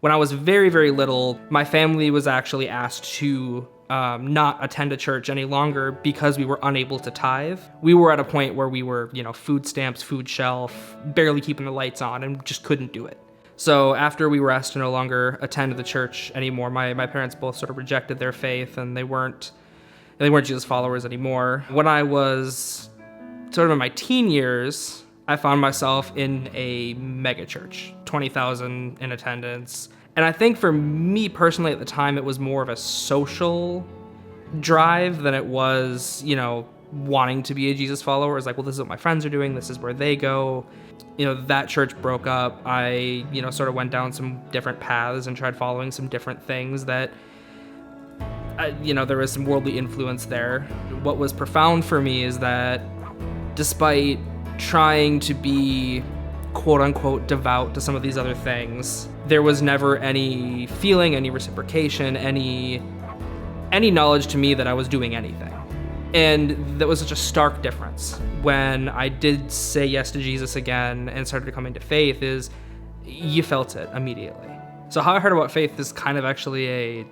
When I was very, very little, my family was actually asked to not attend a church any longer because we were unable to tithe. We were at a point where we were, food stamps, food shelf, barely keeping the lights on, and just couldn't do it. So after we were asked to no longer attend the church anymore, my parents both sort of rejected their faith, and they weren't Jesus followers anymore. When I was sort of in my teen years, I found myself in a mega church, 20,000 in attendance. And I think for me personally at the time, it was more of a social drive than it was, wanting to be a Jesus follower. It's like, well, this is what my friends are doing. This is where they go. That church broke up. I, sort of went down some different paths and tried following some different things that, there was some worldly influence there. What was profound for me is that despite trying to be quote unquote devout to some of these other things, there was never any feeling, any reciprocation, any knowledge to me that I was doing anything. And that was such a stark difference. When I did say yes to Jesus again and started coming to faith, is you felt it immediately. So how I heard about faith is kind of actually a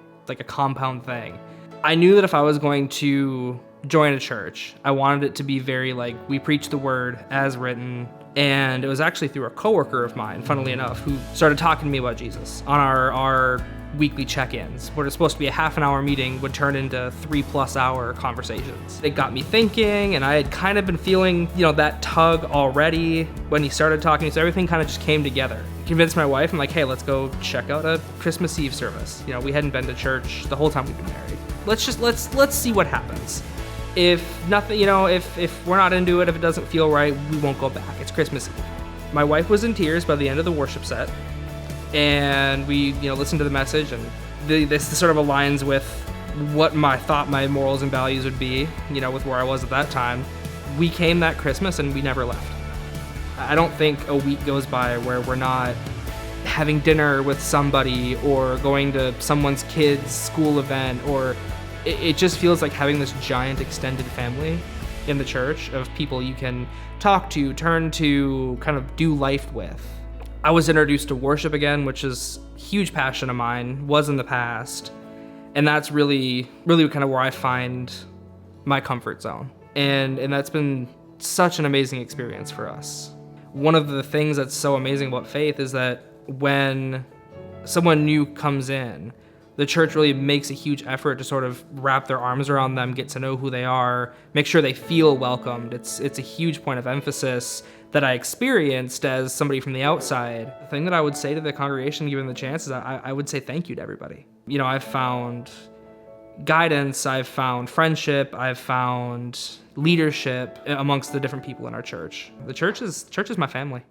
compound thing. I knew that if I was going to join a church, I wanted it to be very we preach the word as written. And it was actually through a coworker of mine, funnily enough, who started talking to me about Jesus on our weekly check-ins. What is supposed to be a half an hour meeting would turn into 3+ hour conversations. It got me thinking, and I had kind of been feeling, that tug already when he started talking, so everything kind of just came together. Convinced my wife, I'm like, hey, let's go check out a Christmas Eve service. We hadn't been to church the whole time we've been married. Let's see what happens. If nothing, if we're not into it, if it doesn't feel right, we won't go back. It's Christmas Eve. My wife was in tears by the end of the worship set, and we, listened to the message, and this sort of aligns with what my morals and values would be, with where I was at that time. We came that Christmas, and we never left. I don't think a week goes by where we're not having dinner with somebody or going to someone's kid's school event, or it just feels like having this giant extended family in the church of people you can talk to, turn to, kind of do life with. I was introduced to worship again, which is a huge passion of mine, was in the past. And that's really, really kind of where I find my comfort zone. And that's been such an amazing experience for us. One of the things that's so amazing about faith is that when someone new comes in, the church really makes a huge effort to sort of wrap their arms around them, get to know who they are, make sure they feel welcomed. It's a huge point of emphasis that I experienced as somebody from the outside. The thing that I would say to the congregation, given the chance, is I would say thank you to everybody. I've found guidance, I've found friendship, I've found leadership amongst the different people in our church. The church is my family.